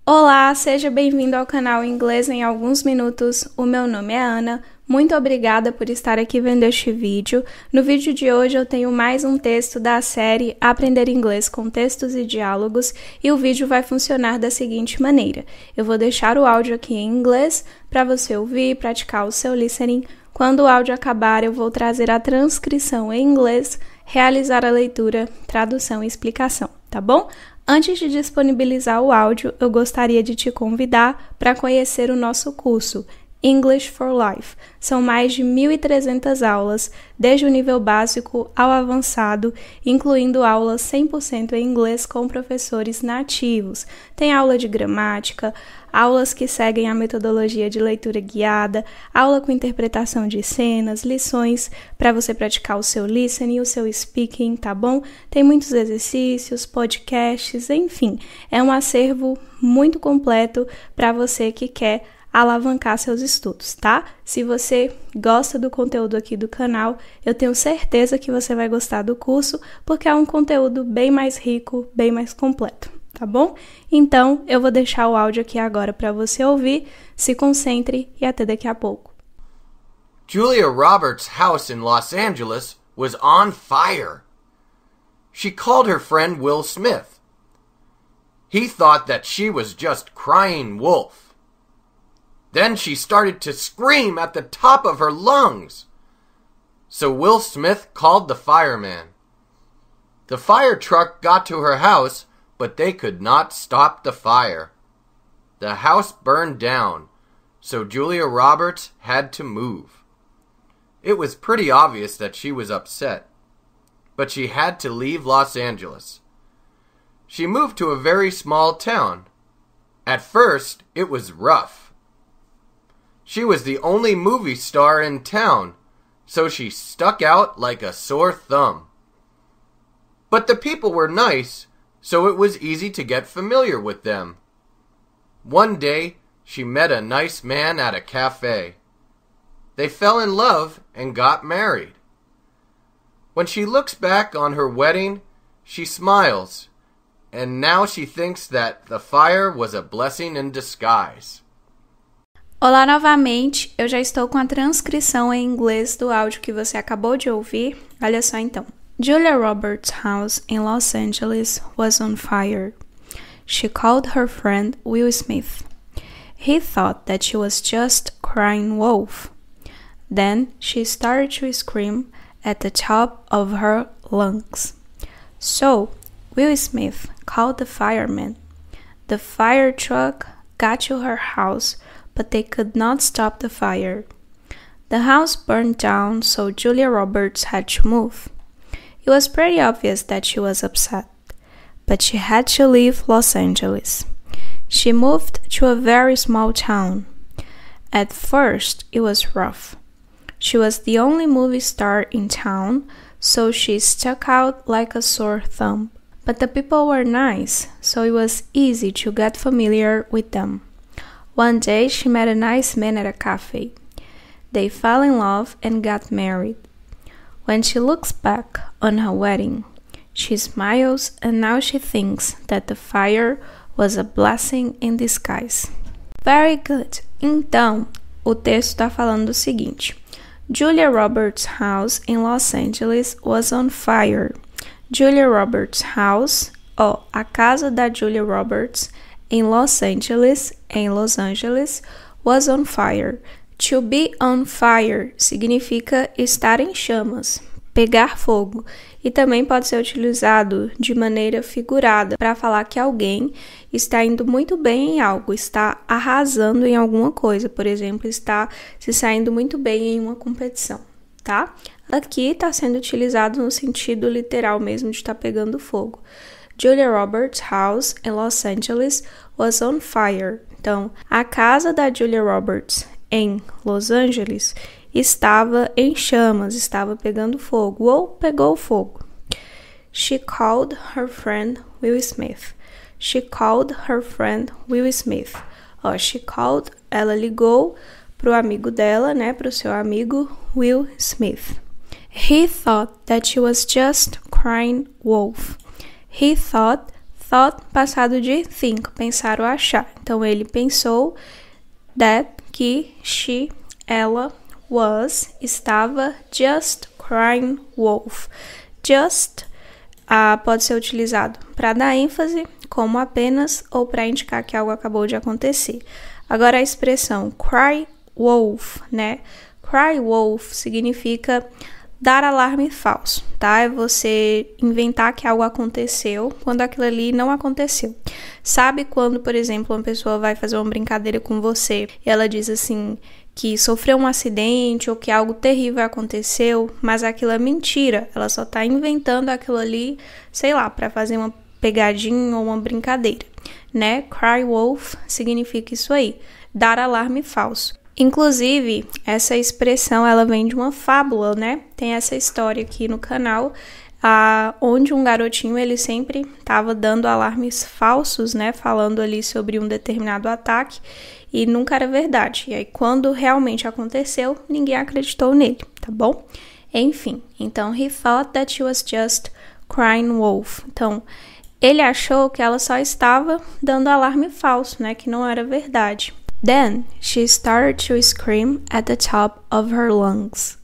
Olá, seja bem-vindo ao canal Inglês em Alguns Minutos. O meu nome é Ana. Muito obrigada por estar aqui vendo este vídeo. No vídeo de hoje eu tenho mais um texto da série Aprender Inglês com Textos e Diálogos e o vídeo vai funcionar da seguinte maneira. Eu vou deixar o áudio aqui em inglês para você ouvir e praticar o seu listening. Quando o áudio acabar, eu vou trazer a transcrição em inglês, realizar a leitura, tradução e explicação, tá bom? Antes de disponibilizar o áudio, eu gostaria de te convidar para conhecer o nosso curso English for Life. São mais de 1.300 aulas, desde o nível básico ao avançado, incluindo aulas 100% em inglês com professores nativos. Tem aula de gramática, aulas que seguem a metodologia de leitura guiada, aula com interpretação de cenas, lições para você praticar o seu listening e o seu speaking, tá bom? Tem muitos exercícios, podcasts, enfim, é um acervo muito completo para você que quer alavancar seus estudos, tá? Se você gosta do conteúdo aqui do canal, eu tenho certeza que você vai gostar do curso, porque é um conteúdo bem mais rico, bem mais completo, tá bom? Então, eu vou deixar o áudio aqui agora para você ouvir, se concentre e até daqui a pouco. Julia Roberts' house in Los Angeles was on fire. She called her friend Will Smith. He thought that she was just crying wolf. Then she started to scream at the top of her lungs. So Will Smith called the fireman. The fire truck got to her house, but they could not stop the fire. The house burned down, so Julia Roberts had to move. It was pretty obvious that she was upset, but she had to leave Los Angeles. She moved to a very small town. At first, it was rough. She was the only movie star in town, so she stuck out like a sore thumb. But the people were nice, so it was easy to get familiar with them. One day, she met a nice man at a cafe. They fell in love and got married. When she looks back on her wedding, she smiles, and now she thinks that the fire was a blessing in disguise. Olá novamente, eu já estou com a transcrição em inglês do áudio que você acabou de ouvir. Olha só então. Julia Roberts' house in Los Angeles was on fire. She called her friend Will Smith. He thought that she was just crying wolf. Then she started to scream at the top of her lungs. So Will Smith called the fireman. The fire truck got to her house, but they could not stop the fire. The house burned down, so Julia Roberts had to move. It was pretty obvious that she was upset, but she had to leave Los Angeles. She moved to a very small town. At first, it was rough. She was the only movie star in town, so she stuck out like a sore thumb. But the people were nice, so it was easy to get familiar with them. One day, she met a nice man at a cafe. They fell in love and got married. When she looks back on her wedding, she smiles and now she thinks that the fire was a blessing in disguise. Very good. Então, o texto está falando o seguinte. Julia Roberts' house in Los Angeles was on fire. Julia Roberts' house, a casa da Julia Roberts, em Los Angeles, was on fire. To be on fire significa estar em chamas, pegar fogo, e também pode ser utilizado de maneira figurada para falar que alguém está indo muito bem em algo, está arrasando em alguma coisa, por exemplo, está se saindo muito bem em uma competição, tá? Aqui está sendo utilizado no sentido literal mesmo de estar pegando fogo. Julia Roberts' house in Los Angeles was on fire. Então, a casa da Julia Roberts em Los Angeles estava em chamas, estava pegando fogo ou pegou fogo. She called her friend Will Smith. She called her friend Will Smith. She called, ela ligou pro amigo dela, né, pro seu amigo Will Smith. He thought that she was just crying wolf. He thought thought, passado de think, pensar ou achar. Então, ele pensou that, que ela, estava just crying wolf. Just pode ser utilizado para dar ênfase, como apenas, ou para indicar que algo acabou de acontecer. Agora, a expressão cry wolf, né? Cry wolf significa dar alarme falso, tá? É você inventar que algo aconteceu quando aquilo ali não aconteceu. Sabe quando, por exemplo, uma pessoa vai fazer uma brincadeira com você e ela diz assim que sofreu um acidente ou que algo terrível aconteceu, mas aquilo é mentira. Ela só tá inventando aquilo ali, sei lá, para fazer uma pegadinha ou uma brincadeira, né? Cry wolf significa isso aí, dar alarme falso. Inclusive, essa expressão, ela vem de uma fábula, né? Tem essa história aqui no canal, onde um garotinho, ele sempre estava dando alarmes falsos, né? Falando ali sobre um determinado ataque e nunca era verdade. E aí, quando realmente aconteceu, ninguém acreditou nele, tá bom? Enfim, então, he thought that she was just crying wolf. Então, ele achou que ela só estava dando alarme falso, né? Que não era verdade. Then she started to scream at the top of her lungs.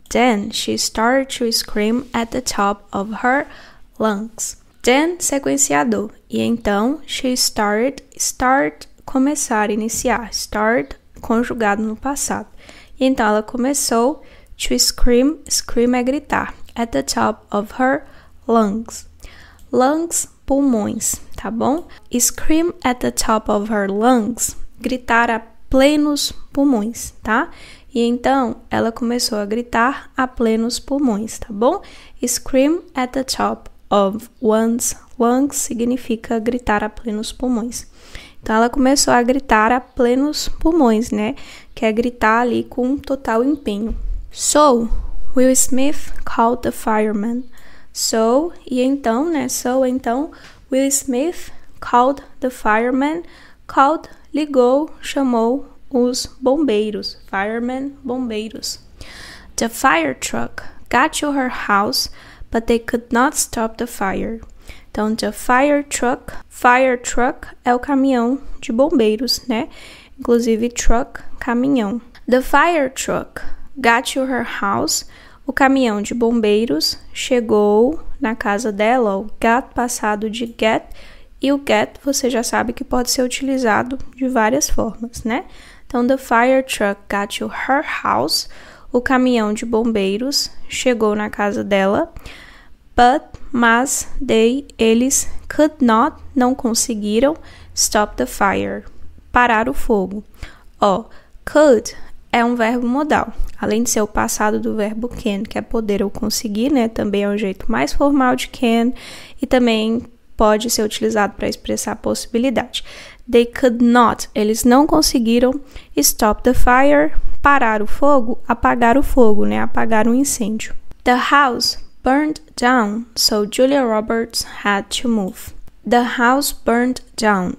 Then she started to scream at the top of her lungs. Then, sequenciador. E então, she started, começar, iniciar. Start, conjugado no passado. E então, ela começou to scream. Scream é gritar. At the top of her lungs. Lungs, pulmões, tá bom? Scream at the top of her lungs. Gritar a plenos pulmões, tá? E então, ela começou a gritar a plenos pulmões, tá bom? Scream at the top of one's lungs significa gritar a plenos pulmões. Então, ela começou a gritar a plenos pulmões, né? Que é gritar ali com total empenho. So, Will Smith called the fireman. So, e então, né? So, então, Will Smith called the fireman. Called, ligou, chamou os bombeiros. Firemen, bombeiros. The fire truck got to her house, but they could not stop the fire. Então, the fire truck é o caminhão de bombeiros, né? Inclusive, truck, caminhão. The fire truck got to her house. O caminhão de bombeiros chegou na casa dela. O got passado de get. E o get, você já sabe que pode ser utilizado de várias formas, né? Então, the fire truck got to her house. O caminhão de bombeiros chegou na casa dela. Mas, eles could not, não conseguiram, stop the fire, parar o fogo. Could é um verbo modal. Além de ser o passado do verbo can, que é poder ou conseguir, né? Também é um jeito mais formal de can. E também pode ser utilizado para expressar possibilidade. They could not, eles não conseguiram stop the fire, parar o fogo, apagar o fogo, né? Apagar um incêndio. The house burned down, so Julia Roberts had to move. The house burned down.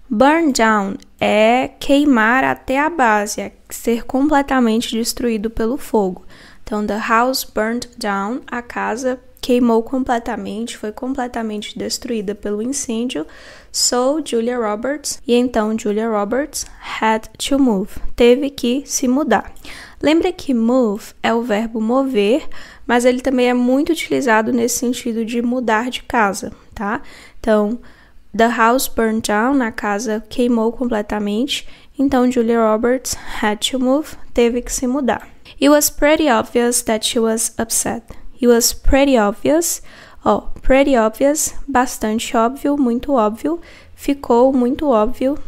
Burn down é queimar até a base, é ser completamente destruído pelo fogo. Então, the house burned down, a casa queimou completamente, foi completamente destruída pelo incêndio. So, Julia Roberts, e então Julia Roberts had to move, teve que se mudar. Lembra que move é o verbo mover, mas ele também é muito utilizado nesse sentido de mudar de casa, tá? Então, the house burned down, a casa queimou completamente, então Julia Roberts had to move, teve que se mudar. It was pretty obvious that she was upset. It was pretty obvious. Pretty obvious, bastante óbvio, muito óbvio. Ficou muito óbvio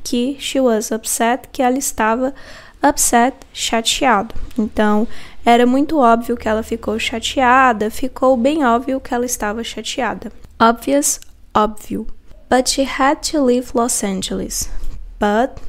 que she was upset, que ela estava upset, chateado. Então, era muito óbvio que ela ficou chateada, ficou bem óbvio que ela estava chateada. Obvious, óbvio. But she had to leave Los Angeles.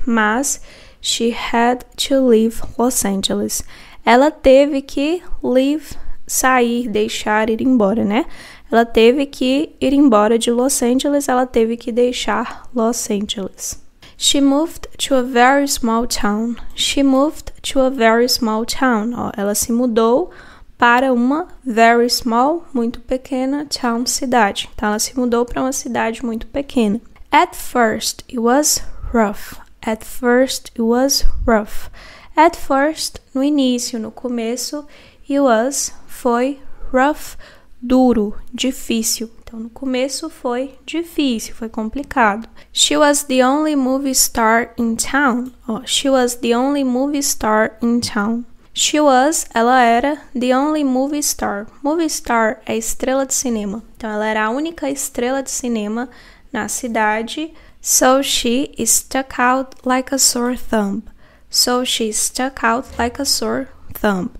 Mas, she had to leave Los Angeles. Ela teve que leave, sair, deixar, ir embora, né? Ela teve que ir embora de Los Angeles, ela teve que deixar Los Angeles. She moved to a very small town. She moved to a very small town. Ela se mudou para uma very small, muito pequena, town, cidade. Então, ela se mudou para uma cidade muito pequena. At first, it was rough. At first, it was rough. At first, no início, no começo, it was, foi, rough, duro, difícil. Então, no começo foi difícil, foi complicado. She was the only movie star in town. She was the only movie star in town. She was, ela era, the only movie star. Movie star é estrela de cinema. Então, ela era a única estrela de cinema na cidade. So she stuck out like a sore thumb. So she stuck out like a sore thumb.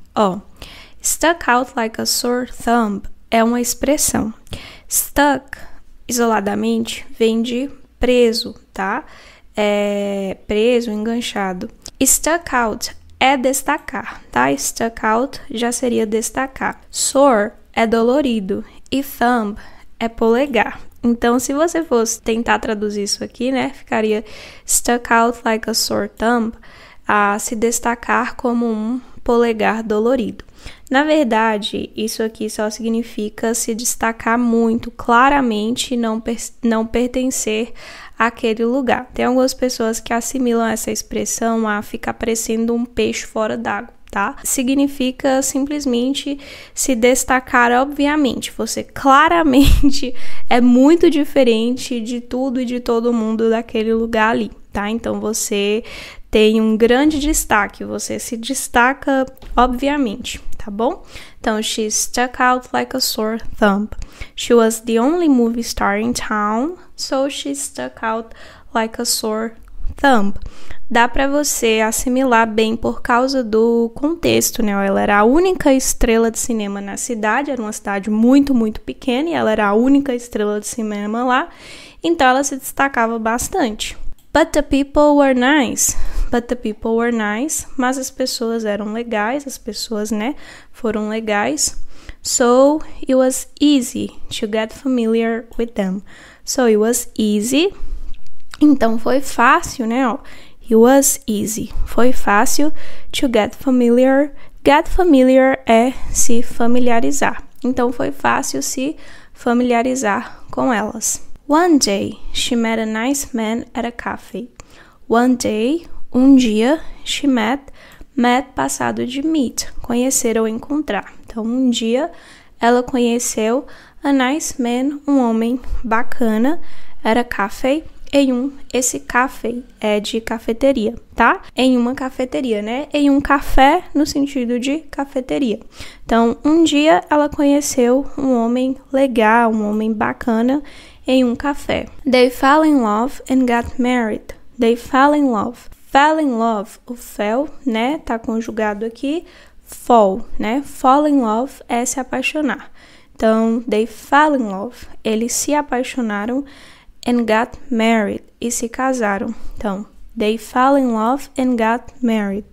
Stuck out like a sore thumb é uma expressão. Stuck, isoladamente, vem de preso, tá? Preso, enganchado. Stuck out é destacar, tá? Stuck out já seria destacar. Sore é dolorido e thumb é polegar. Então, se você fosse tentar traduzir isso aqui, né? Ficaria stuck out like a sore thumb, a se destacar como um polegar dolorido. Na verdade, isso aqui só significa se destacar muito, claramente não pertencer àquele lugar. Tem algumas pessoas que assimilam essa expressão a ficar parecendo um peixe fora d'água, tá? Significa simplesmente se destacar, obviamente. Você claramente é muito diferente de tudo e de todo mundo daquele lugar ali, tá? Então, você tem um grande destaque, você se destaca, obviamente, tá bom? Então, she stuck out like a sore thumb. She was the only movie star in town, so she stuck out like a sore thumb. Dá para você assimilar bem por causa do contexto, né? Ela era a única estrela de cinema na cidade, era uma cidade muito, muito pequena, e ela era a única estrela de cinema lá, então ela se destacava bastante. But the people were nice. But the people were nice. Mas as pessoas eram legais, as pessoas, né, foram legais. So it was easy to get familiar with them. So it was easy. Então foi fácil, né? It was easy. Foi fácil to get familiar. Get familiar é se familiarizar. Então foi fácil se familiarizar com elas. One day, she met a nice man at a cafe. One day, um dia, she met passado de meet, conhecer ou encontrar. Então, um dia, ela conheceu a nice man, um homem bacana, at a cafe, esse café é de cafeteria, tá? Em uma cafeteria, né? Em um café no sentido de cafeteria. Então, um dia ela conheceu um homem legal, um homem bacana em um café. They fell in love and got married. They fell in love. Fell in love, o fell, né? Tá conjugado aqui. Fall, né? Fall in love é se apaixonar. Então, they fell in love. Eles se apaixonaram and got married, e se casaram. Então, they fell in love and got married.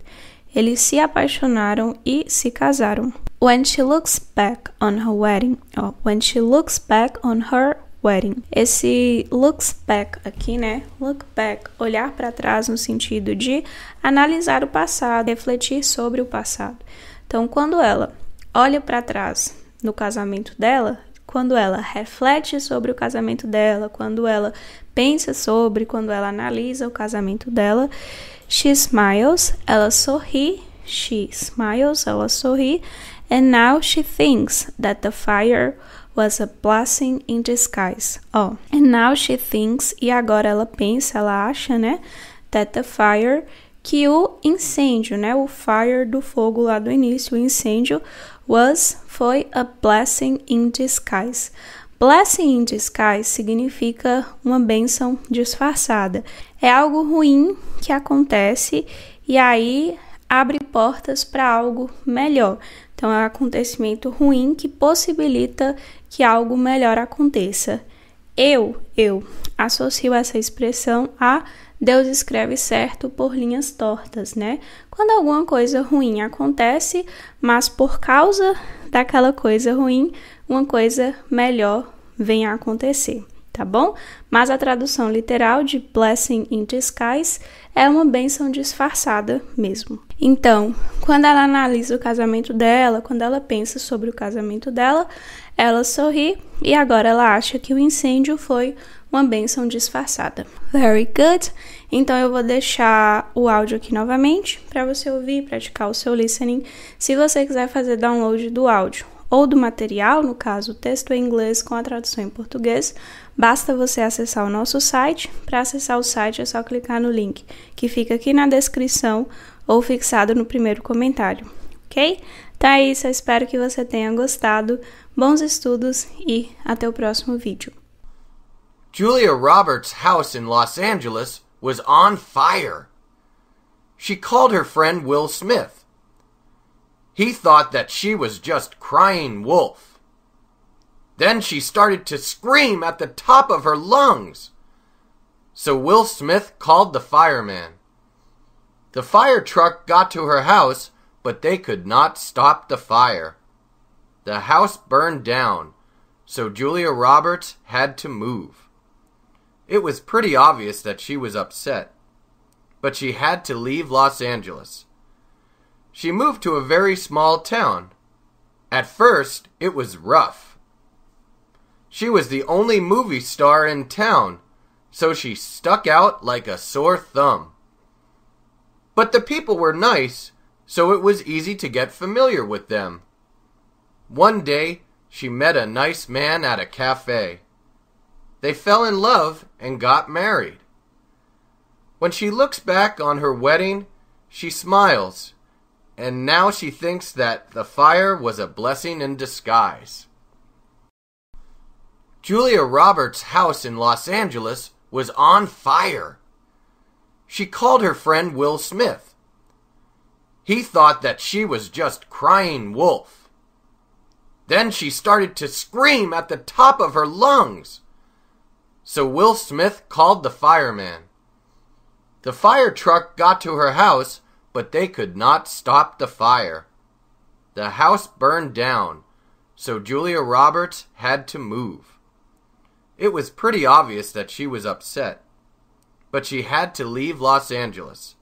Eles se apaixonaram e se casaram. When she looks back on her wedding. When she looks back on her wedding. Esse looks back aqui, né? Look back, olhar para trás no sentido de analisar o passado, refletir sobre o passado. Então, quando ela olha para trás no casamento dela, quando ela reflete sobre o casamento dela, quando ela pensa sobre, quando ela analisa o casamento dela, she smiles, ela sorri, she smiles, ela sorri, and now she thinks that the fire was a blessing in disguise. And now she thinks, e agora ela pensa, ela acha, né, that the fire, que o incêndio, né, o fire do fogo lá do início, o incêndio, foi a blessing in disguise. Blessing in disguise significa uma bênção disfarçada. É algo ruim que acontece e aí abre portas para algo melhor. Então, é um acontecimento ruim que possibilita que algo melhor aconteça. Eu associo essa expressão a Deus escreve certo por linhas tortas, né? Quando alguma coisa ruim acontece, mas por causa daquela coisa ruim, uma coisa melhor vem a acontecer. tá bom? Mas a tradução literal de blessing in disguise é uma bênção disfarçada mesmo. Então, quando ela analisa o casamento dela, quando ela pensa sobre o casamento dela, ela sorri e agora ela acha que o incêndio foi uma bênção disfarçada. Very good! Então eu vou deixar o áudio aqui novamente para você ouvir e praticar o seu listening. Se você quiser fazer download do áudio ou do material, no caso o texto em inglês com a tradução em português, basta você acessar o nosso site. Para acessar o site é só clicar no link que fica aqui na descrição ou fixado no primeiro comentário, ok? Então é isso, eu espero que você tenha gostado. Bons estudos e até o próximo vídeo. Julia Roberts' house in Los Angeles was on fire. She called her friend Will Smith. He thought that she was just crying wolf. Then she started to scream at the top of her lungs. So Will Smith called the fireman. The fire truck got to her house, but they could not stop the fire. The house burned down, so Julia Roberts had to move. It was pretty obvious that she was upset, but she had to leave Los Angeles. She moved to a very small town. At first, it was rough. She was the only movie star in town, so she stuck out like a sore thumb. But the people were nice, so it was easy to get familiar with them. One day, she met a nice man at a cafe. They fell in love and got married. When she looks back on her wedding, she smiles, and now she thinks that the fire was a blessing in disguise. Julia Roberts' house in Los Angeles was on fire. She called her friend Will Smith. He thought that she was just crying wolf. Then she started to scream at the top of her lungs. So Will Smith called the fireman. The fire truck got to her house, but they could not stop the fire. The house burned down, so Julia Roberts had to move. It was pretty obvious that she was upset, but she had to leave Los Angeles.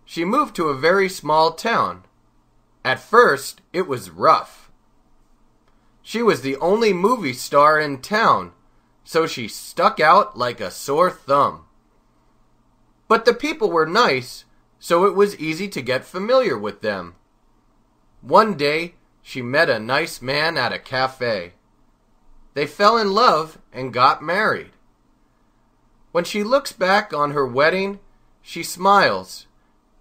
She moved to a very small town. At first, it was rough. She was the only movie star in town, so she stuck out like a sore thumb. But the people were nice, so it was easy to get familiar with them. One day, she met a nice man at a cafe. They fell in love and got married. When she looks back on her wedding, she smiles,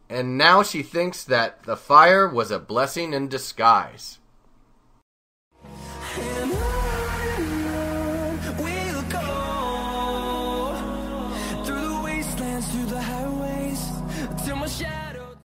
and now she thinks that the fire was a blessing in disguise. And on we'll go through the wastelands, through the highways, till my shadow